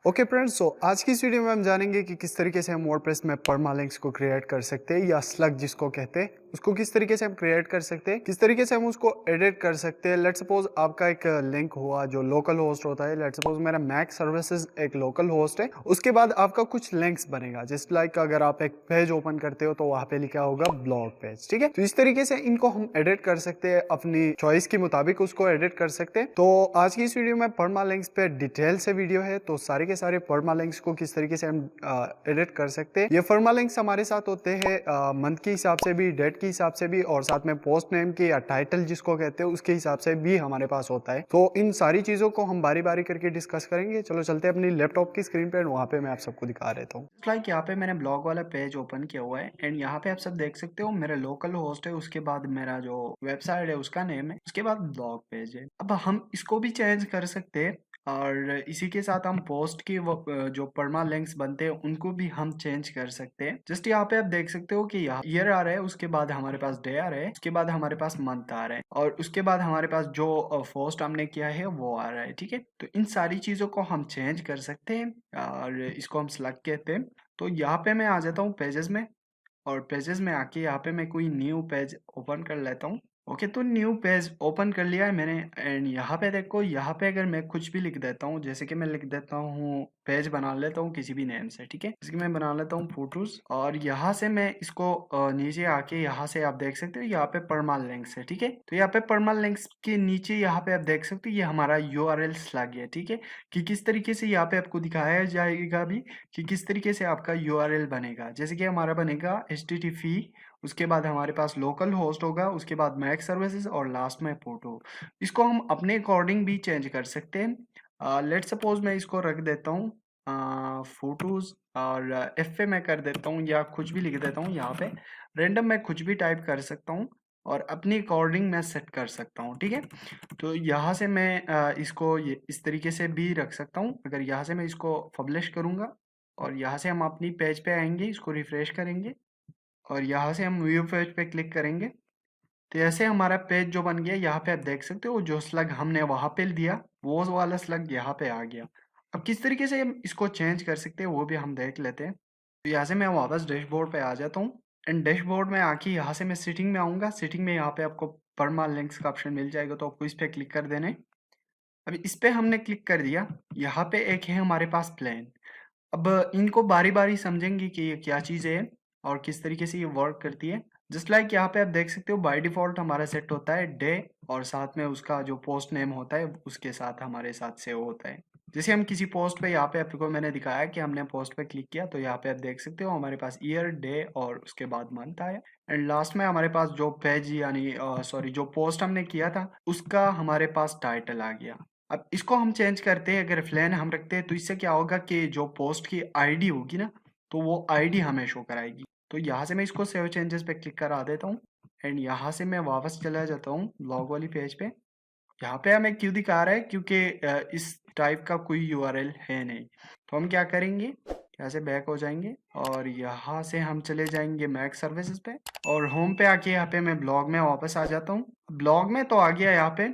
Okay friends, सो आज की इस वीडियो में हम जानेंगे कि किस तरीके से हम वर्डप्रेस में परमालिंक्स को क्रिएट कर सकते हैं या स्लग जिसको कहते हैं उसको किस तरीके से हम क्रिएट कर सकते हैं, किस तरीके से हम उसको एडिट कर सकते हैं। लेट्स सपोज आपका एक लिंक हुआ जो लोकल होस्ट होता है। लेट्स सपोज मेरा मैक सर्विसेज एक लोकल होस्ट है, उसके बाद आपका कुछ लिंक्स बनेगा जस्ट लाइक अगर आप एक पेज ओपन करते हो तो वहां पे लिखा होगा ब्लॉग पेज। ठीक है, तो इस तरीके से इनको हम एडिट कर सकते हैं, अपनी चॉइस के मुताबिक उसको एडिट कर सकते हैं। तो आज की इस वीडियो में परमालिंक्स पे डिटेल से वीडियो है, तो सारे के सारे परमालिंक्स को किस तरीके से हम एडिट कर सकते हैं। ये परमालिंक्स हमारे साथ होते हैं मंथ के हिसाब से भी, डेट के हिसाब से भी, और साथ में पोस्ट नेम के या टाइटल जिसको कहते हैं उसके हिसाब से भी हमारे पास होता है। तो इन सारी चीजों को हम बारी बारी करके डिस्कस करेंगे। चलो चलते हैं अपनी लैपटॉप की स्क्रीन पे, वहां पे मैं आप सबको दिखा देता हूँ। लाइक यहाँ पे मैंने ब्लॉग वाला पेज ओपन किया हुआ है एंड यहाँ पे आप सब देख सकते हो मेरा लोकल होस्ट है, उसके बाद मेरा जो वेबसाइट है उसका नेम है, उसके बाद ब्लॉग पेज है। अब हम इसको भी चेंज कर सकते हैं और इसी के साथ हम पोस्ट की वो जो परमा लिंक्स बनते हैं उनको भी हम चेंज कर सकते हैं। जस्ट यहाँ पे आप देख सकते हो कि यहाँ ईयर आ रहा है, उसके बाद हमारे पास डे आ रहा है, उसके बाद हमारे पास मंथ आ रहा है और उसके बाद हमारे पास जो पोस्ट हमने किया है वो आ रहा है। ठीक है, तो इन सारी चीजों को हम चेंज कर सकते हैं और इसको हम सेलेक्ट कहते हैं। तो यहाँ पे मैं आ जाता हूँ पेजेस में और पेजेस में आके यहाँ पे मैं कोई न्यू पेज ओपन कर लेता हूँ। ओके, तो न्यू पेज ओपन कर लिया है मैंने एंड यहाँ पे देखो, यहाँ पे अगर मैं कुछ भी लिख देता हूँ, जैसे कि मैं लिख देता हूँ, पेज बना लेता हूँ किसी भी नेम से। ठीक है, जैसे कि मैं बना लेता हूँ फोटोज और यहाँ से मैं इसको नीचे आके यहाँ से आप देख सकते हो यहाँ पे परमाल लिंक्स है। ठीक है, तो यहाँ पे परमाल लिंक्स के नीचे यहाँ पे आप देख सकते हो ये हमारा यूआरएल स्लैग है। ठीक है, कि किस तरीके से यहाँ पे आपको दिखाया जाएगा भी कि किस तरीके से आपका यूआरएल बनेगा। जैसे कि हमारा बनेगा http, उसके बाद हमारे पास लोकल होस्ट होगा, उसके बाद मैक सर्विसेज और लास्ट में फोटो। इसको हम अपने अकॉर्डिंग भी चेंज कर सकते हैं। लेट सपोज मैं इसको रख देता हूँ फोटोज और एफ पे मैं कर देता हूँ या कुछ भी लिख देता हूँ। यहाँ पे रेंडम मैं कुछ भी टाइप कर सकता हूँ और अपनी अकॉर्डिंग मैं सेट कर सकता हूँ। ठीक है, तो यहाँ से मैं इसको ये इस तरीके से भी रख सकता हूँ। अगर यहाँ से मैं इसको पब्लिश करूँगा और यहाँ से हम अपनी पेज पे आएंगे, इसको रिफ्रेश करेंगे और यहाँ से हम व्यू पेज पे क्लिक करेंगे, तो ऐसे हमारा पेज जो बन गया यहाँ पे आप देख सकते हो, जो स्लग हमने वहां पे दिया वो वाला स्लग यहाँ पे आ गया। अब किस तरीके से हम इसको चेंज कर सकते हैं वो भी हम देख लेते हैं। तो यहाँ से मैं वापस डैशबोर्ड पे आ जाता हूँ एंड डैशबोर्ड में आके यहाँ से मैं सेटिंग में आऊंगा। सेटिंग में यहाँ पे आपको परमा लिंक्स का ऑप्शन मिल जाएगा, तो आपको इस पे क्लिक कर देना है। अब इस पे हमने क्लिक कर दिया, यहाँ पे एक है हमारे पास प्लान। अब इनको बारी बारी समझेंगे कि ये क्या चीज़ है और किस तरीके से ये वर्क करती है। जस्ट लाइक यहाँ पे आप देख सकते हो बाय डिफॉल्ट हमारा सेट होता है डे और साथ में उसका जो पोस्ट नेम होता है उसके साथ हमारे साथ सेव होता है। जैसे हम किसी पोस्ट पे, यहाँ पे आपको मैंने दिखाया कि हमने पोस्ट पे क्लिक किया तो यहाँ पे आप देख सकते हो हमारे पास ईयर, डे और उसके बाद मंथ आया एंड लास्ट में हमारे पास जो पेज यानी सॉरी जो पोस्ट हमने किया था उसका हमारे पास टाइटल आ गया। अब इसको हम चेंज करते हैं, अगर फ्लैन हम रखते हैं तो इससे क्या होगा कि जो पोस्ट की आईडी होगी ना तो वो आईडी हमें शो कराएगी। तो यहाँ से मैं इसको सेव चेंजेस पे क्लिक करा देता हूँ एंड यहाँ से मैं वापस चला जाता हूँ ब्लॉग वाली पेज पे। यहाँ पे हमें क्यों दिखा रहा है, क्योंकि इस टाइप का कोई यूआरएल है नहीं। तो हम क्या करेंगे, यहाँ से बैक हो जाएंगे और यहाँ से हम चले जाएंगे मैक सर्विसेज पे और होम पे आके यहाँ पे मैं ब्लॉग में वापस आ जाता हूँ। ब्लॉग में तो आ गया यहाँ पे।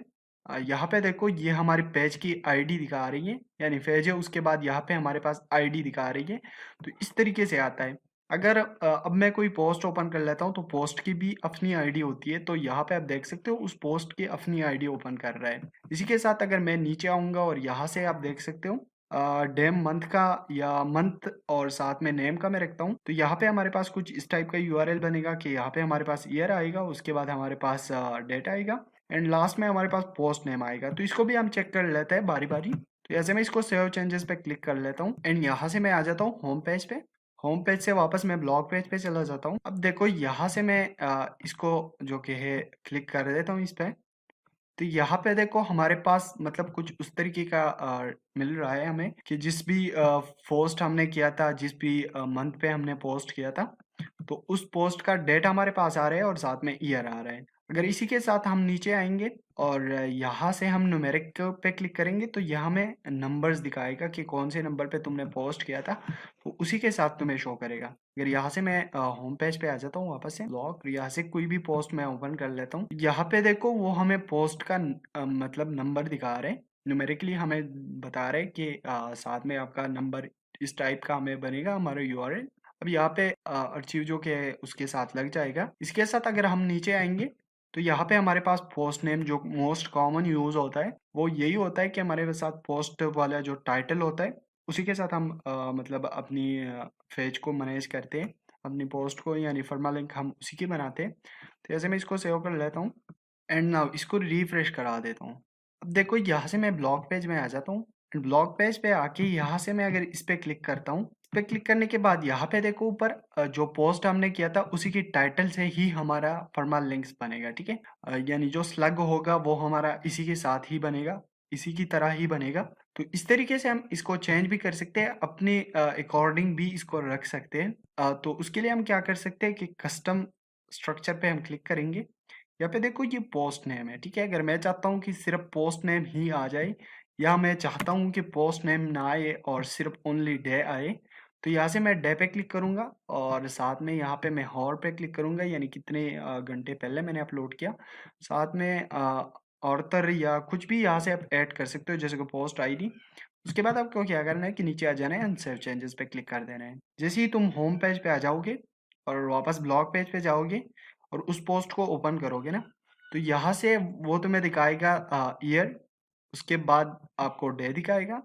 यहाँ पे देखो ये हमारी पेज की आईडी दिखा रही है, यानी पेज है उसके बाद यहाँ पे हमारे पास आईडी दिखा रही है। तो इस तरीके से आता है। अगर अब मैं कोई पोस्ट ओपन कर लेता हूँ तो पोस्ट की भी अपनी आईडी होती है, तो यहाँ पे आप देख सकते हो उस पोस्ट की अपनी आईडी ओपन कर रहा है। इसी के साथ अगर मैं नीचे आऊंगा और यहाँ से आप देख सकते हो डेम मंथ का या मंथ और साथ में नेम का मैं रखता हूँ, तो यहाँ पे हमारे पास कुछ इस टाइप का यूआरएल बनेगा कि यहाँ पे हमारे पास ईयर आएगा, उसके बाद हमारे पास डेट आएगा एंड लास्ट में हमारे पास पोस्ट नेम आएगा। तो इसको भी हम चेक कर लेते हैं बारी बारी। तो ऐसे मैं इसको सेव चेंजेस पे क्लिक कर लेता हूँ एंड यहाँ से मैं आ जाता हूँ होम पेज पे। होम पेज से वापस मैं ब्लॉग पेज पे चला जाता हूँ। अब देखो यहाँ से मैं इसको जो कि है क्लिक कर देता हूँ इस पे। तो यहाँ पे देखो हमारे पास मतलब कुछ उस तरीके का मिल रहा है हमें कि जिस भी पोस्ट हमने किया था, जिस भी मंथ पे हमने पोस्ट किया था, तो उस पोस्ट का डेट हमारे पास आ रहा है और साथ में ईयर आ रहा है। अगर इसी के साथ हम नीचे आएंगे और यहाँ से हम न्यूमेरिक पे क्लिक करेंगे तो यह हमें नंबर्स दिखाएगा कि कौन से नंबर पे तुमने पोस्ट किया था, तो उसी के साथ तुम्हें शो करेगा। अगर यहाँ से मैं होम पेज पे आ जाता हूँ वापस से ब्लॉग, यहाँ से कोई भी पोस्ट मैं ओपन कर लेता हूँ, यहाँ पे देखो वो हमें पोस्ट का मतलब नंबर दिखा रहे हैं न्यूमेरिकली हमें बता रहे हैं कि साथ में आपका नंबर इस टाइप का हमें बनेगा हमारा यूआरएल। अब यहाँ पे अर्चिव जो कि है उसके साथ लग जाएगा। इसके साथ अगर हम नीचे आएंगे तो यहाँ पे हमारे पास पोस्ट नेम जो मोस्ट कॉमन यूज होता है वो यही होता है कि हमारे साथ पोस्ट वाला जो टाइटल होता है उसी के साथ हम मतलब अपनी पेज को मैनेज करते हैं, अपनी पोस्ट को या रिफरमा लिंक हम उसी की बनाते हैं। तो ऐसे मैं इसको सेव कर लेता हूँ एंड नाउ इसको रिफ्रेश करा देता हूँ। अब देखो यहाँ से मैं ब्लॉग पेज में आ जाता हूँ एंड ब्लॉग पेज पे आके यहाँ से मैं अगर इस पे क्लिक करता हूँ, इस पे क्लिक करने के बाद यहाँ पे देखो ऊपर जो पोस्ट हमने किया था उसी की टाइटल से ही हमारा फॉर्मल लिंक्स बनेगा, ठीक है। यानी जो स्लग होगा वो हमारा इसी के साथ ही बनेगा, इसी की तरह ही बनेगा। तो इस तरीके से हम इसको चेंज भी कर सकते हैं, अपने अकॉर्डिंग भी इसको रख सकते हैं। तो उसके लिए हम क्या कर सकते हैं कि कस्टम स्ट्रक्चर पे हम क्लिक करेंगे। यहाँ पे देखो ये पोस्ट नेम है, ठीक है। अगर मैं चाहता हूँ कि सिर्फ पोस्ट नेम ही आ जाए या मैं चाहता हूँ कि पोस्ट नेम ना आए और सिर्फ ओनली डे आए, तो यहाँ से मैं डे पे क्लिक करूंगा और साथ में यहाँ पे मैं हॉर पे क्लिक करूंगा, यानी कितने घंटे पहले मैंने अपलोड किया। साथ में ऑर्थर या कुछ भी यहाँ से आप ऐड कर सकते हो, जैसे कि पोस्ट आईडी। उसके बाद आपको क्या करना है कि नीचे आ जाना है एंड सेव चेंजेस पे क्लिक कर देना है। जैसे ही तुम होम पेज पे आ जाओगे और वापस ब्लॉग पेज पे जाओगे और उस पोस्ट को ओपन करोगे ना, तो यहाँ से वो तुम्हें दिखाएगा ईयर, उसके बाद आपको डे दिखाएगा,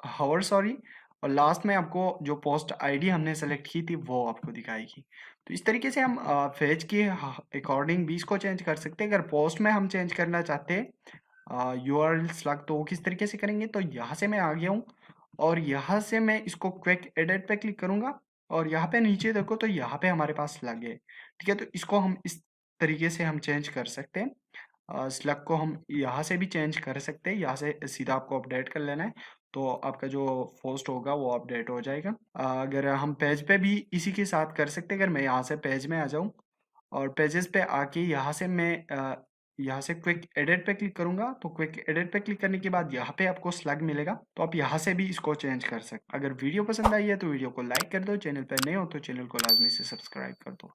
हावर सॉरी, और लास्ट में आपको जो पोस्ट आईडी हमने सेलेक्ट की थी वो आपको दिखाएगी। तो इस तरीके से हम पेज के अकॉर्डिंग भी इसको चेंज कर सकते हैं। अगर पोस्ट में हम चेंज करना चाहते हैं यूआरएल स्लग, तो वो किस तरीके से करेंगे, तो यहाँ से मैं आ गया हूँ और यहाँ से मैं इसको क्विक एडिट पे क्लिक करूंगा और यहाँ पे नीचे देखो तो यहाँ पे हमारे पास स्लग है, ठीक है। तो इसको हम इस तरीके से हम चेंज कर सकते हैं। स्लग को हम यहाँ से भी चेंज कर सकते हैं, यहाँ से सीधा आपको अपडेट कर लेना है तो आपका जो पोस्ट होगा वो अपडेट हो जाएगा। अगर हम पेज पे भी इसी के साथ कर सकते हैं, अगर मैं यहाँ से पेज में आ जाऊँ और पेजेस पे आके यहाँ से मैं यहाँ से क्विक एडिट पे क्लिक करूंगा, तो क्विक एडिट पे क्लिक करने के बाद यहाँ पे आपको स्लग मिलेगा, तो आप यहाँ से भी इसको चेंज कर सकते। अगर वीडियो पसंद आई है तो वीडियो को लाइक कर दो, चैनल पर नए हो तो चैनल को लाजमी से सब्सक्राइब कर दो।